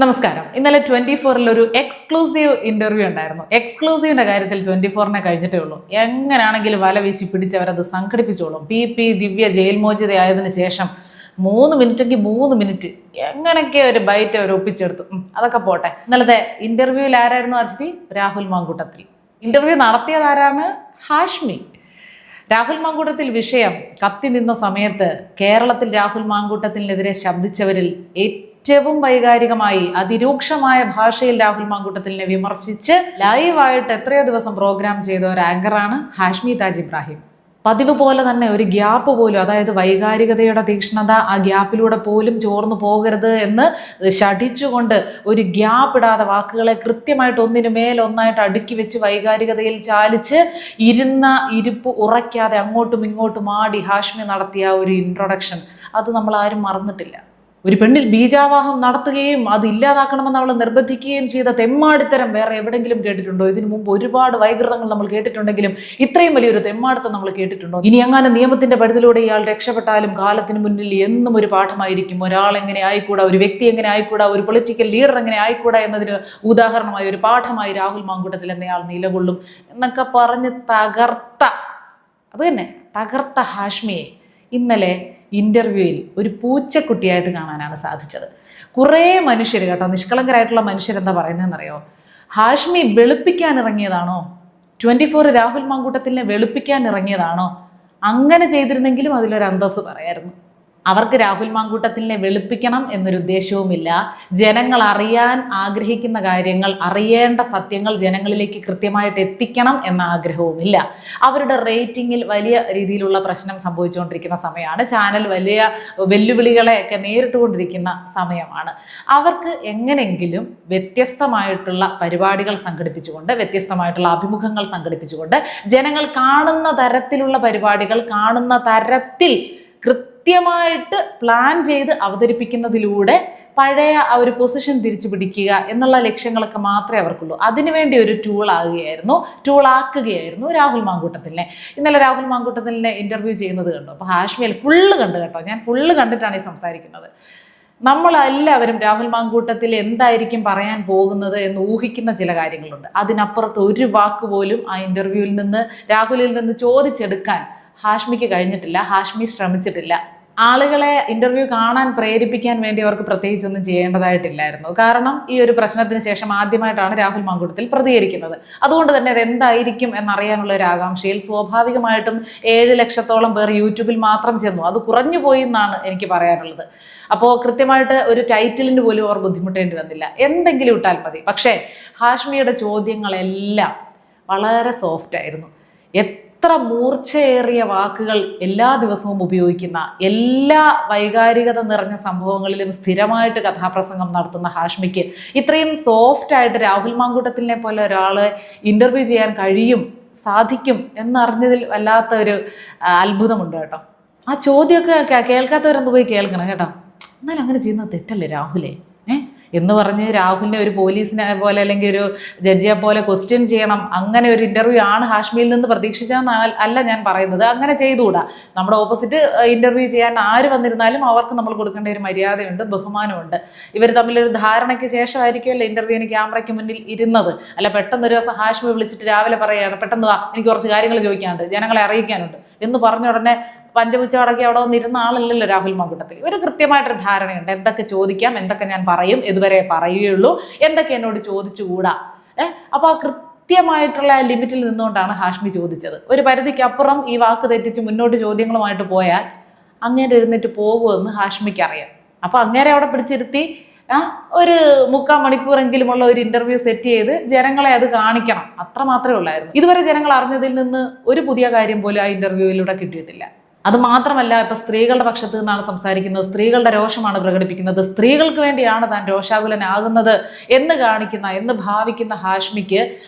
നമസ്കാരം. ഇന്നലെ 24-ൽ ഒരു എക്സ്ക്ലൂസീവ് ഇന്റർവ്യൂ ഉണ്ടായിരുന്നു. എക്സ്ക്ലൂസീവിന്റെ കാര്യത്തിൽ 24-നെ കഴിഞ്ഞിട്ടേ ഉള്ളൂ. എങ്ങനെയാണെങ്കിലും വല വീശി പിടിച്ചവരത് സംഘടിപ്പിച്ചോളും. പി ദിവ്യ ജയിൽ മോചിതയായതിനു ശേഷം 3 മിനിറ്റെങ്കിൽ 3 മിനിറ്റ് എങ്ങനെയൊക്കെ ഒരു ബൈറ്റ് അവർ ഒപ്പിച്ചെടുത്തു. അതൊക്കെ പോട്ടെ. ഇന്നലത്തെ ഇന്റർവ്യൂവിൽ ആരായിരുന്നു അതിഥി? രാഹുൽ മാങ്കൂട്ടത്തിൽ. ഇന്റർവ്യൂ നടത്തിയത് ആരാണ്? ഹാഷ്മി. രാഹുൽ മാങ്കൂട്ടത്തിൽ വിഷയം കത്തി നിന്ന സമയത്ത് കേരളത്തിൽ രാഹുൽ മാങ്കൂട്ടത്തിനെതിരെ ശബ്ദിച്ചവരിൽ ഏറ്റവും വൈകാരികമായി അതിരൂക്ഷമായ ഭാഷയിൽ രാഹുൽ മാങ്കൂട്ടത്തിലിനെ വിമർശിച്ച് ലൈവായിട്ട് എത്രയോ ദിവസം പ്രോഗ്രാം ചെയ്ത ഒരു ആങ്കറാണ് ഹാഷ്മി താജ് ഇബ്രാഹിം. പതിവ് പോലെ തന്നെ ഒരു ഗ്യാപ്പ് പോലും, അതായത് വൈകാരികതയുടെ തീക്ഷ്ണത ആ ഗ്യാപ്പിലൂടെ പോലും ചോർന്നു പോകരുത് എന്ന് ശഠിച്ചുകൊണ്ട് ഒരു ഗ്യാപ്പ് ഇടാതെ വാക്കുകളെ കൃത്യമായിട്ട് ഒന്നിനു മേലൊന്നായിട്ട് അടുക്കി വെച്ച് വൈകാരികതയിൽ ചാലിച്ച് ഇരിപ്പ് ഉറയ്ക്കാതെ അങ്ങോട്ടും ഇങ്ങോട്ടും ആടി ഹാഷ്മി നടത്തിയ ഒരു ഇൻട്രൊഡക്ഷൻ അത് നമ്മൾ ആരും മറന്നിട്ടില്ല. ഒരു പെണ്ണിൽ ബീജാവാഹം നടത്തുകയും അത് ഇല്ലാതാക്കണമെന്ന് അവളെ നിർബന്ധിക്കുകയും ചെയ്ത തെമ്മാടിത്തരം വേറെ എവിടെങ്കിലും കേട്ടിട്ടുണ്ടോ? ഇതിനു മുമ്പ് ഒരുപാട് വൈകൃതങ്ങൾ നമ്മൾ കേട്ടിട്ടുണ്ടെങ്കിലും ഇത്രയും വലിയൊരു തെമ്മാടിത്തം നമ്മൾ കേട്ടിട്ടുണ്ടോ? ഇനി അങ്ങനെ നിയമത്തിന്റെ പരിധിയിലൂടെ ഇയാൾ രക്ഷപ്പെട്ടാലും കാലത്തിന് മുന്നിൽ എന്നും ഒരു പാഠമായിരിക്കും. ഒരാൾ എങ്ങനെ ആയിക്കൂടാ, ഒരു വ്യക്തി എങ്ങനെ ആയിക്കൂടാ, ഒരു പൊളിറ്റിക്കൽ ലീഡർ എങ്ങനെ ആയിക്കൂടാ എന്നതിന് ഉദാഹരണമായി ഒരു പാഠമായി രാഹുൽ മാങ്കൂട്ടത്തിൽ എന്നയാൾ നിലകൊള്ളും എന്നൊക്കെ പറഞ്ഞ് തകർത്ത ഹാഷ്മിയെ ഇന്നലെ ഇന്റർവ്യൂവിൽ ഒരു പൂച്ചക്കുട്ടിയായിട്ട് കാണാനാണ് സാധിച്ചത്. കുറേ മനുഷ്യർ കേട്ടോ, നിഷ്കളങ്കരായിട്ടുള്ള മനുഷ്യരെന്താ പറയുന്നതെന്നറിയോ? ഹാഷ്മി വെളുപ്പിക്കാൻ ഇറങ്ങിയതാണോ? 24 രാഹുൽ മാങ്കൂട്ടത്തിലിനെ വെളുപ്പിക്കാൻ ഇറങ്ങിയതാണോ? അങ്ങനെ ചെയ്തിരുന്നെങ്കിലും അതിലൊരു അന്തസ്സ് പറയായിരുന്നു. അവർക്ക് രാഹുൽ മാങ്കൂട്ടത്തിലിനെ വെളുപ്പിക്കണം എന്നൊരു ഉദ്ദേശവുമില്ല. ജനങ്ങൾ അറിയാൻ ആഗ്രഹിക്കുന്ന കാര്യങ്ങൾ, അറിയേണ്ട സത്യങ്ങൾ ജനങ്ങളിലേക്ക് കൃത്യമായിട്ട് എത്തിക്കണം എന്ന ആഗ്രഹവുമില്ല. അവരുടെ റേറ്റിംഗിൽ വലിയ രീതിയിലുള്ള പ്രശ്നം സംഭവിച്ചുകൊണ്ടിരിക്കുന്ന സമയമാണ്. ചാനൽ വലിയ വെല്ലുവിളികളെയൊക്കെ നേരിട്ടുകൊണ്ടിരിക്കുന്ന സമയമാണ്. അവർക്ക് എങ്ങനെയെങ്കിലും വ്യത്യസ്തമായിട്ടുള്ള പരിപാടികൾ സംഘടിപ്പിച്ചുകൊണ്ട്, വ്യത്യസ്തമായിട്ടുള്ള അഭിമുഖങ്ങൾ സംഘടിപ്പിച്ചുകൊണ്ട്, ജനങ്ങൾ കാണുന്ന തരത്തിലുള്ള പരിപാടികൾ കാണുന്ന തരത്തിൽ കൃത്യമായിട്ട് പ്ലാൻ ചെയ്ത് അവതരിപ്പിക്കുന്നതിലൂടെ പഴയ ആ ഒരു പൊസിഷൻ തിരിച്ചു പിടിക്കുക എന്നുള്ള ലക്ഷ്യങ്ങളൊക്കെ മാത്രമേ അവർക്കുള്ളൂ. അതിനുവേണ്ടി ഒരു ടൂളാക്കുകയായിരുന്നു രാഹുൽ മാങ്കൂട്ടത്തിലിനെ. ഇന്നലെ രാഹുൽ മാങ്കൂട്ടത്തിലിനെ ഇന്റർവ്യൂ ചെയ്യുന്നത് കണ്ടു. അപ്പോൾ ഹാഷ്മിയിൽ ഫുള്ള് കണ്ടു കേട്ടോ. ഞാൻ ഫുള്ള് കണ്ടിട്ടാണ് ഈ സംസാരിക്കുന്നത്. നമ്മളെല്ലാവരും രാഹുൽ മാങ്കൂട്ടത്തിൽ എന്തായിരിക്കും പറയാൻ പോകുന്നത് എന്ന് ഊഹിക്കുന്ന ചില കാര്യങ്ങളുണ്ട്. അതിനപ്പുറത്ത് ഒരു വാക്ക് പോലും ആ ഇന്റർവ്യൂവിൽ നിന്ന്, രാഹുലിൽ നിന്ന് ചോദിച്ചെടുക്കാൻ ഹാഷ്മിക്ക് കഴിഞ്ഞിട്ടില്ല. ഹാഷ്മി ശ്രമിച്ചിട്ടില്ല. ആളുകളെ ഇന്റർവ്യൂ കാണാൻ പ്രേരിപ്പിക്കാൻ വേണ്ടി അവർക്ക് പ്രത്യേകിച്ചൊന്നും ചെയ്യേണ്ടതായിട്ടില്ലായിരുന്നു. കാരണം ഈ ഒരു പ്രശ്നത്തിന് ശേഷം ആദ്യമായിട്ടാണ് രാഹുൽ മാങ്കൂട്ടത്തിൽ പ്രതികരിക്കുന്നത്. അതുകൊണ്ട് തന്നെ അത് എന്തായിരിക്കും എന്നറിയാനുള്ള ഒരു ആകാംക്ഷയിൽ സ്വാഭാവികമായിട്ടും 7 ലക്ഷത്തോളം പേർ യൂട്യൂബിൽ മാത്രം ചെന്നു. അത് കുറഞ്ഞു പോയി എന്നാണ് എനിക്ക് പറയാനുള്ളത്. അപ്പോൾ കൃത്യമായിട്ട് ഒരു ടൈറ്റിലിന് പോലും അവർ ബുദ്ധിമുട്ടേണ്ടി വന്നില്ല. എന്തെങ്കിലും ഇട്ടാൽ മതി. പക്ഷേ ഹാഷ്മിയുടെ ചോദ്യങ്ങളെല്ലാം വളരെ സോഫ്റ്റ് ആയിരുന്നു. എത്ര മൂർച്ചയേറിയ വാക്കുകൾ എല്ലാ ദിവസവും ഉപയോഗിക്കുന്ന, എല്ലാ വൈകാരികത നിറഞ്ഞ സംഭവങ്ങളിലും സ്ഥിരമായിട്ട് കഥാപ്രസംഗം നടത്തുന്ന ഹാഷ്മിക്ക് ഇത്രയും സോഫ്റ്റായിട്ട് രാഹുൽ മാങ്കൂട്ടത്തിലിനെ പോലെ ഒരാളെ ഇന്റർവ്യൂ ചെയ്യാൻ സാധിക്കും എന്നറിഞ്ഞതിൽ വല്ലാത്ത ഒരു അത്ഭുതമുണ്ട് കേട്ടോ. ആ ചോദ്യമൊക്കെ കേൾക്കാത്തവരെന്ത് പോയി കേൾക്കണം കേട്ടോ. എന്നാലും അങ്ങനെ ചെയ്യുന്നത് തെറ്റല്ലേ രാഹുലേ? എന്ന് പറഞ്ഞ് രാഹുലിനെ ഒരു പോലീസിനെ പോലെ അല്ലെങ്കിൽ ഒരു ജഡ്ജിയെ പോലെ ക്വസ്റ്റ്യൻ ചെയ്യണം, അങ്ങനെ ഒരു ഇന്റർവ്യൂ ആണ് ഹാഷ്മിയിൽ നിന്ന് പ്രതീക്ഷിച്ചതെന്ന് അല്ല ഞാൻ പറയുന്നത്. അങ്ങനെ ചെയ്തുകൂടാ. നമ്മുടെ ഓപ്പോസിറ്റ് ഇന്റർവ്യൂ ചെയ്യാൻ ആര് വന്നിരുന്നാലും അവർക്ക് നമ്മൾ കൊടുക്കേണ്ട ഒരു മര്യാദയുണ്ട്, ബഹുമാനമുണ്ട്. ഇവർ തമ്മിലൊരു ധാരണയ്ക്ക് ശേഷമായിരിക്കുമല്ലോ ഇന്റർവ്യൂവിന് ക്യാമറയ്ക്ക് മുന്നിൽ ഇരുന്നത്. അല്ല പെട്ടെന്ന് ഒരു ദിവസം ഹാഷ്മി വിളിച്ചിട്ട് രാവിലെ പറയുകയാണ്, പെട്ടെന്ന് വാ, എനിക്ക് കുറച്ച് കാര്യങ്ങൾ ചോദിക്കാനുണ്ട്, ജനങ്ങളെ അറിയിക്കാനുണ്ട് എന്ന് പറഞ്ഞ ഉടനെ പഞ്ചമുച്ചടക്കി അവിടെ വന്നിരുന്ന ആളല്ലല്ലോ രാഹുൽ മാങ്കൂട്ടത്തിൽ. ഒരു കൃത്യമായിട്ടൊരു ധാരണയുണ്ട്, എന്തൊക്കെ ചോദിക്കാം, എന്തൊക്കെ ഞാൻ പറയും, ഇതുവരെ പറയുകയുള്ളൂ, എന്തൊക്കെ എന്നോട് ചോദിച്ചുകൂടാ. അപ്പോൾ ആ കൃത്യമായിട്ടുള്ള ലിമിറ്റിൽ നിന്നുകൊണ്ടാണ് ഹാഷ്മി ചോദിച്ചത്. ഒരു പരിധിക്കപ്പുറം ഈ വാക്ക് തെറ്റിച്ച് മുന്നോട്ട് ചോദ്യങ്ങളുമായിട്ട് പോയാൽ അങ്ങേരെ എഴുന്നേറ്റ് പോകുമെന്ന് ഹാഷ്മിക്ക് അറിയാം. അപ്പോൾ അങ്ങേരെ അവിടെ പിടിച്ചിരുത്തി ഒരു 3/4 മണിക്കൂറെങ്കിലുമുള്ള ഒരു ഇന്റർവ്യൂ സെറ്റ് ചെയ്ത് ജനങ്ങളെ അത് കാണിക്കണം. അത്ര മാത്രമേ ഉള്ളായിരുന്നു. ഇതുവരെ ജനങ്ങൾ അറിഞ്ഞതിൽ നിന്ന് ഒരു പുതിയ കാര്യം പോലും ആ ഇന്റർവ്യൂവിലൂടെ കിട്ടിയിട്ടില്ല. അത് മാത്രമല്ല, ഇപ്പൊ സ്ത്രീകളുടെ പക്ഷത്ത് നിന്നാണ് സംസാരിക്കുന്നത്, സ്ത്രീകളുടെ രോഷമാണ് പ്രകടിപ്പിക്കുന്നത്, സ്ത്രീകൾക്ക് വേണ്ടിയാണ് താൻ രോഷാകുലനാകുന്നത് എന്ന് ഭാവിക്കുന്ന ഹാഷ്മിക്ക്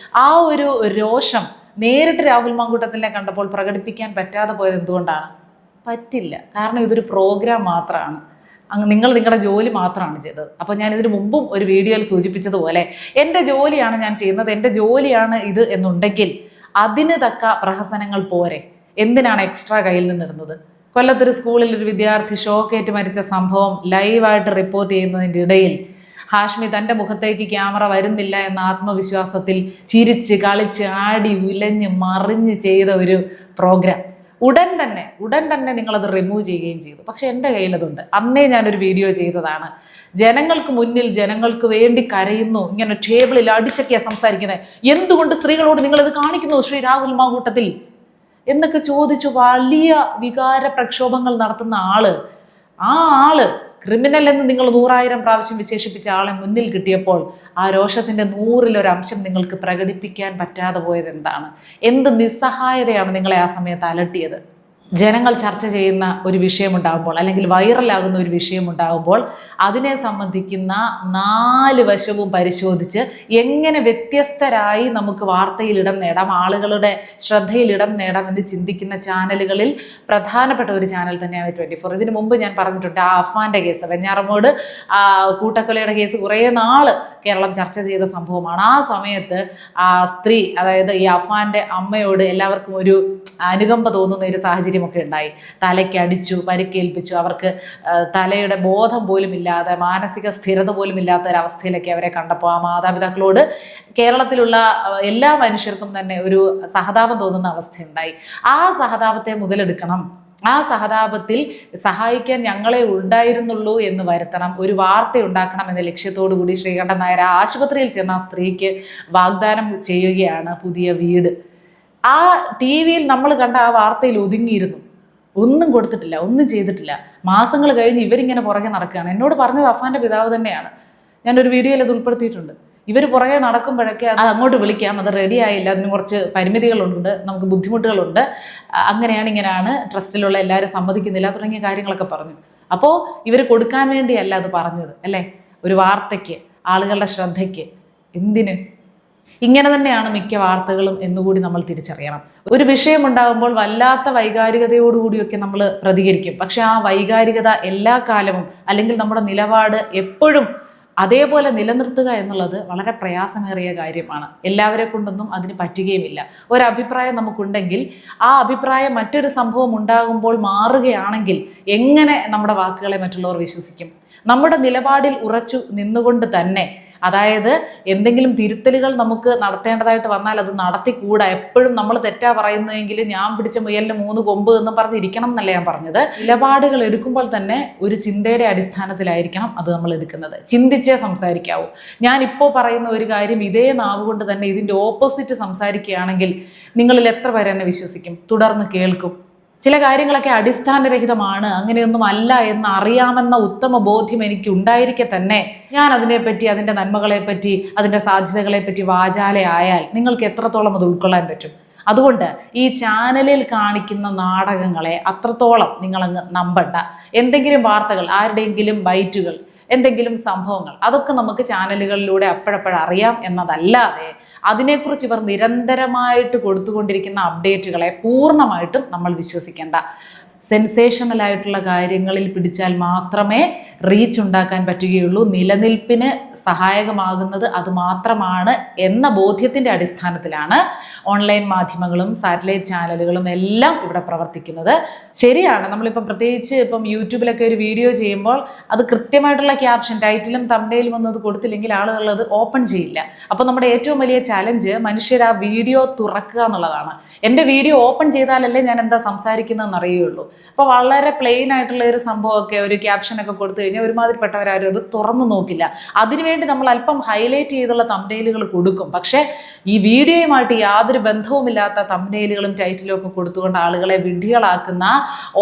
ആ ഒരു രോഷം നേരിട്ട് രാഹുൽ മാങ്കൂട്ടത്തിലിനെ കണ്ടപ്പോൾ പ്രകടിപ്പിക്കാൻ പറ്റാതെ പോയത് എന്തുകൊണ്ടാണ്? പറ്റില്ല. കാരണം ഇതൊരു പ്രോഗ്രാം മാത്രമാണ്. നിങ്ങൾ നിങ്ങളുടെ ജോലി മാത്രമാണ് ചെയ്തത്. അപ്പോൾ ഞാൻ ഇതിനു മുമ്പും ഒരു വീഡിയോയിൽ സൂചിപ്പിച്ചതുപോലെ എൻ്റെ ജോലിയാണ് ഞാൻ ചെയ്യുന്നത്, എൻ്റെ ജോലിയാണ് ഇത് എന്നുണ്ടെങ്കിൽ അതിന് തക്ക പ്രഹസനങ്ങൾ പോരെ. എന്തിനാണ് എക്സ്ട്രാ കയ്യിൽ നിന്നിരുന്നത്? കൊല്ലത്തൊരു സ്കൂളിൽ ഒരു വിദ്യാർത്ഥി ഷോക്കേറ്റ് മരിച്ച സംഭവം ലൈവായിട്ട് റിപ്പോർട്ട് ചെയ്യുന്നതിൻ്റെ ഇടയിൽ ഹാഷ്മി തൻ്റെ മുഖത്തേക്ക് ക്യാമറ വരുന്നില്ല എന്ന ആത്മവിശ്വാസത്തിൽ ചിരിച്ച് കളിച്ച് ആടി ഉലഞ്ഞ് മറിഞ്ഞ് ചെയ്ത ഒരു പ്രോഗ്രാം ഉടൻ തന്നെ നിങ്ങളത് റിമൂവ് ചെയ്യുകയും ചെയ്തു. പക്ഷെ എൻ്റെ കയ്യിലതുണ്ട്. അന്നേ ഞാനൊരു വീഡിയോ ചെയ്തതാണ്. ജനങ്ങൾക്ക് മുന്നിൽ ജനങ്ങൾക്ക് വേണ്ടി കരയുന്നു, ഇങ്ങനെ ടേബിളിൽ അടിച്ചൊക്കെയാണ് സംസാരിക്കുന്നത്, എന്തുകൊണ്ട് സ്ത്രീകളോട് നിങ്ങളിത് കാണിക്കുന്നു ശ്രീ രാഹുൽ മാങ്കൂട്ടത്തിൽ എന്നൊക്കെ ചോദിച്ചു വലിയ വികാര പ്രക്ഷോഭങ്ങൾ നടത്തുന്ന ആ ആള് ക്രിമിനൽ എന്ന് നിങ്ങൾ 100,000 പ്രാവശ്യം വിശേഷിപ്പിച്ച ആളെ മുന്നിൽ കിട്ടിയപ്പോൾ ആ രോഷത്തിൻ്റെ 100% നിങ്ങൾക്ക് പ്രകടിപ്പിക്കാൻ പറ്റാതെ പോയത് എന്താണ്? എന്ത് നിസ്സഹായതയാണ് നിങ്ങളെ ആ സമയത്ത് അലട്ടിയത്? ജനങ്ങൾ ചർച്ച ചെയ്യുന്ന ഒരു വിഷയമുണ്ടാകുമ്പോൾ അല്ലെങ്കിൽ വൈറലാകുന്ന ഒരു വിഷയമുണ്ടാകുമ്പോൾ അതിനെ സംബന്ധിക്കുന്ന 4 വശവും പരിശോധിച്ച് എങ്ങനെ വ്യത്യസ്തരായി നമുക്ക് വാർത്തയിൽ ഇടം നേടാം, ആളുകളുടെ ശ്രദ്ധയിൽ ഇടം നേടാം എന്ന് ചിന്തിക്കുന്ന ചാനലുകളിൽ പ്രധാനപ്പെട്ട ഒരു ചാനൽ തന്നെയാണ് 24. ഇതിനു മുമ്പ് ഞാൻ പറഞ്ഞിട്ടുണ്ട്, ആ അഫ്വാന്റെ കേസ്, വെഞ്ഞാറമ്മൂട് കൂട്ടക്കൊലയുടെ കേസ് കുറേ നാള് കേരളം ചർച്ച ചെയ്ത സംഭവമാണ്. ആ സമയത്ത് ആ സ്ത്രീ, അതായത് ഈ അഫ്വാന്റെ അമ്മയോട് എല്ലാവർക്കും ഒരു അനുകമ്പ തോന്നുന്ന ഒരു സാഹചര്യമൊക്കെ ഉണ്ടായി. തലയ്ക്ക് അടിച്ചു, പരിക്കേൽപ്പിച്ചു, അവർക്ക് തലയുടെ ബോധം പോലും ഇല്ലാതെ, മാനസിക സ്ഥിരത പോലും ഇല്ലാത്ത ഒരവസ്ഥയിലൊക്കെ അവരെ കണ്ടപ്പോൾ ആ മാതാപിതാക്കളോട് കേരളത്തിലുള്ള എല്ലാ മനുഷ്യർക്കും തന്നെ ഒരു സഹതാപം തോന്നുന്ന അവസ്ഥയുണ്ടായി. ആ സഹതാപത്തെ മുതലെടുക്കണം, ആ സഹതാപത്തിൽ സഹായിക്കാൻ ഞങ്ങളെ ഉണ്ടായിരുന്നുള്ളൂ എന്ന് വരുത്തണം, ഒരു വാർത്ത ഉണ്ടാക്കണം എന്ന ലക്ഷ്യത്തോടു കൂടി ശ്രീകണ്ഠൻ നായർ ആശുപത്രിയിൽ ചെന്ന ആ സ്ത്രീക്ക് വാഗ്ദാനം ചെയ്യുകയാണ് പുതിയ വീട്. ആ TV യിൽ നമ്മൾ കണ്ട ആ വാർത്തയിൽ ഒതുങ്ങിയിരുന്നു, ഒന്നും കൊടുത്തിട്ടില്ല, ഒന്നും ചെയ്തിട്ടില്ല. മാസങ്ങൾ കഴിഞ്ഞ് ഇവരിങ്ങനെ പുറകെ നടക്കുകയാണ്. എന്നോട് പറഞ്ഞത് അഫ്വാന്റെ പിതാവ് തന്നെയാണ്. ഞാനൊരു വീഡിയോയിൽ അത് ഉൾപ്പെടുത്തിയിട്ടുണ്ട്. ഇവർ പുറകെ നടക്കുമ്പോഴൊക്കെ അത് അങ്ങോട്ട് വിളിക്കാം, അത് റെഡി ആയില്ല, അതിന് കുറച്ച് പരിമിതികളുണ്ട്, നമുക്ക് ബുദ്ധിമുട്ടുകളുണ്ട്, അങ്ങനെയാണ് ഇങ്ങനെയാണ്, ട്രസ്റ്റിലുള്ള എല്ലാവരും സമ്മതിക്കുന്നില്ല തുടങ്ങിയ കാര്യങ്ങളൊക്കെ പറഞ്ഞു. അപ്പോൾ ഇവർ കൊടുക്കാൻ വേണ്ടിയല്ല അത് പറഞ്ഞത് അല്ലേ, ഒരു വാർത്തയ്ക്ക്, ആളുകളുടെ ശ്രദ്ധയ്ക്ക്. എന്തിന്? ഇങ്ങനെ തന്നെയാണ് മിക്ക വാർത്തകളും എന്നുകൂടി നമ്മൾ തിരിച്ചറിയണം. ഒരു വിഷയമുണ്ടാകുമ്പോൾ വല്ലാത്ത വൈകാരികതയോടുകൂടിയൊക്കെ നമ്മൾ പ്രതികരിക്കും. പക്ഷെ ആ വൈകാരികത എല്ലാ കാലവും അല്ലെങ്കിൽ നമ്മുടെ നിലപാട് എപ്പോഴും അതേപോലെ നിലനിർത്തുക എന്നുള്ളത് വളരെ പ്രയാസമേറിയ കാര്യമാണ്. എല്ലാവരെ കൊണ്ടൊന്നും അതിന് പറ്റുകയുമില്ല. ഒരഭിപ്രായം നമുക്കുണ്ടെങ്കിൽ ആ അഭിപ്രായം മറ്റൊരു സംഭവം ഉണ്ടാകുമ്പോൾ മാറുകയാണെങ്കിൽ എങ്ങനെ നമ്മുടെ വാക്കുകളെ മറ്റുള്ളവർ വിശ്വസിക്കും? നമ്മുടെ നിലപാടിൽ ഉറച്ചു നിന്നുകൊണ്ട് തന്നെ, അതായത് എന്തെങ്കിലും തിരുത്തലുകൾ നമുക്ക് നടത്തേണ്ടതായിട്ട് വന്നാൽ അത് നടത്തിക്കൂടാ. എപ്പോഴും നമ്മൾ തെറ്റാ പറയുന്നതെങ്കിൽ ഞാൻ പിടിച്ച മുയലിന് 3 കൊമ്പ് എന്ന് പറഞ്ഞിരിക്കണം എന്നല്ല ഞാൻ പറഞ്ഞത്. നിലപാടുകൾ എടുക്കുമ്പോൾ തന്നെ ഒരു ചിന്തയുടെ അടിസ്ഥാനത്തിലായിരിക്കണം അത് നമ്മൾ എടുക്കുന്നത്. ചിന്തിച്ചേ സംസാരിക്കാവൂ. ഞാനിപ്പോൾ പറയുന്ന ഒരു കാര്യം ഇതേ നാവ് കൊണ്ട് തന്നെ ഇതിൻ്റെ ഓപ്പോസിറ്റ് സംസാരിക്കുകയാണെങ്കിൽ നിങ്ങളിൽ എത്ര പേര് എന്നെ വിശ്വസിക്കും, തുടർന്ന് കേൾക്കും? ചില കാര്യങ്ങളൊക്കെ അടിസ്ഥാനരഹിതമാണ്, അങ്ങനെയൊന്നും അല്ല എന്ന് അറിയാമെന്ന ഉത്തമ ബോധ്യം എനിക്ക് ഉണ്ടായിരിക്കെ തന്നെ ഞാൻ അതിനെപ്പറ്റി, അതിൻ്റെ നന്മകളെപ്പറ്റി, അതിൻ്റെ സാധ്യതകളെപ്പറ്റി വാചാലയായാൽ നിങ്ങൾക്ക് എത്രത്തോളം അത് ഉൾക്കൊള്ളാൻ പറ്റും? അതുകൊണ്ട് ഈ ചാനലിൽ കാണിക്കുന്ന നാടകങ്ങളെ അത്രത്തോളം നിങ്ങളങ്ങ് നമ്പണ്ട. എന്തെങ്കിലും വാർത്തകൾ, ആരുടെയെങ്കിലും ബൈറ്റുകൾ, എന്തെങ്കിലും സംഭവങ്ങൾ, അതൊക്കെ നമുക്ക് ചാനലുകളിലൂടെ അപ്പോഴപ്പോഴറിയാം എന്നതല്ലാതെ അതിനെക്കുറിച്ച് ഇവർ നിരന്തരമായിട്ട് കൊടുത്തുകൊണ്ടിരിക്കുന്ന അപ്ഡേറ്റുകളെ പൂർണ്ണമായിട്ടും നമ്മൾ വിശ്വസിക്കേണ്ട. സെൻസേഷണലായിട്ടുള്ള കാര്യങ്ങളിൽ പിടിച്ചാൽ മാത്രമേ റീച്ച് ഉണ്ടാക്കാൻ പറ്റുകയുള്ളൂ. നിലനിൽപ്പിന് സഹായകമാകുന്നത് അത് മാത്രമാണ് എന്ന ബോധ്യത്തിൻ്റെ അടിസ്ഥാനത്തിലാണ് ഓൺലൈൻ മാധ്യമങ്ങളും സാറ്റലൈറ്റ് ചാനലുകളും എല്ലാം ഇവിടെ പ്രവർത്തിക്കുന്നത്. ശരിയാണ്, നമ്മളിപ്പം പ്രത്യേകിച്ച് ഇപ്പം യൂട്യൂബിലൊക്കെ ഒരു വീഡിയോ ചെയ്യുമ്പോൾ അത് കൃത്യമായിട്ടുള്ള ക്യാപ്ഷൻ, ടൈറ്റിലും തംബ്നെയിലും ഒന്നും അത് കൊടുത്തില്ലെങ്കിൽ ആളുകൾ അത് ഓപ്പൺ ചെയ്യില്ല. അപ്പോൾ നമ്മുടെ ഏറ്റവും വലിയ ചലഞ്ച് മനുഷ്യർ ആ വീഡിയോ തുറക്കുക എന്നുള്ളതാണ്. എൻ്റെ വീഡിയോ ഓപ്പൺ ചെയ്താലല്ലേ ഞാൻ എന്താ സംസാരിക്കുന്നതെന്ന് അറിയുള്ളൂ. അപ്പോൾ വളരെ പ്ലെയിൻ ആയിട്ടുള്ള ഒരു സംഭവമൊക്കെ, ഒരു ക്യാപ്ഷനൊക്കെ കൊടുത്തു കഴിഞ്ഞാൽ ഒരുമാതിരിപ്പെട്ടവരാരും അത് തുറന്നു നോക്കില്ല. അതിനുവേണ്ടി നമ്മൾ അല്പം ഹൈലൈറ്റ് ചെയ്തുള്ള തംബ്നെയിലുകൾ കൊടുക്കും. പക്ഷേ ഈ വീഡിയോയുമായിട്ട് യാതൊരു ബന്ധവുമില്ലാത്ത തംബ്നെയിലുകളും ടൈറ്റിലും ഒക്കെ കൊടുത്തുകൊണ്ട് ആളുകളെ വിഡ്ഢികളാക്കുന്ന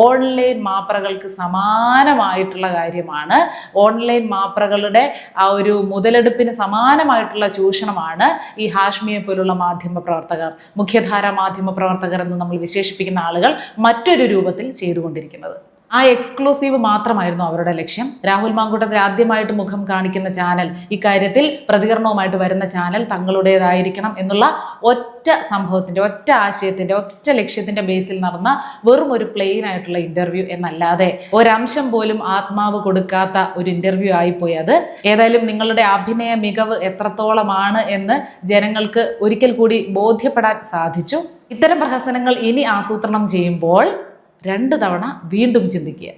ഓൺലൈൻ മാപ്രകൾക്ക് സമാനമായിട്ടുള്ള കാര്യമാണ്, ഓൺലൈൻ മാപ്രകളുടെ ആ ഒരു മുതലെടുപ്പിന് സമാനമായിട്ടുള്ള ചൂഷണമാണ് ഈ ഹാഷ്മിയെ പോലുള്ള മാധ്യമ പ്രവർത്തകർ, മുഖ്യധാര മാധ്യമ പ്രവർത്തകർ എന്ന് നമ്മൾ വിശേഷിപ്പിക്കുന്ന ആളുകൾ മറ്റൊരു രൂപത്തിൽ ചെയ്തുകൊണ്ടിരിക്കുന്നത്. ആ എക്സ്ക്ലൂസീവ് മാത്രമായിരുന്നു അവരുടെ ലക്ഷ്യം. രാഹുൽ മാങ്കൂട്ടത്തിൽ ആദ്യമായിട്ട് മുഖം കാണിക്കുന്ന ചാനൽ, ഇക്കാര്യത്തിൽ പ്രതികരണവുമായിട്ട് വരുന്ന ചാനൽ തങ്ങളുടേതായിരിക്കണം എന്നുള്ള ഒറ്റ സംഭവത്തിൻ്റെ, ഒറ്റ ആശയത്തിൻ്റെ, ഒറ്റ ലക്ഷ്യത്തിൻ്റെ ബേസിൽ നടന്ന വെറും ഒരു പ്ലെയിൻ ആയിട്ടുള്ള ഇൻ്റർവ്യൂ എന്നല്ലാതെ ഒരംശം പോലും ആത്മാവ് കൊടുക്കാത്ത ഒരു ഇൻ്റർവ്യൂ ആയിപ്പോയി അത്. ഏതായാലും നിങ്ങളുടെ അഭിനയ മികവ് എത്രത്തോളമാണ് എന്ന് ജനങ്ങൾക്ക് ഒരിക്കൽ കൂടി ബോധ്യപ്പെടാൻ സാധിച്ചു. ഇത്തരം പ്രഹസനങ്ങൾ ഇനി ആസൂത്രണം ചെയ്യുമ്പോൾ 2 തവണ വീണ്ടും ചിന്തിക്കുക.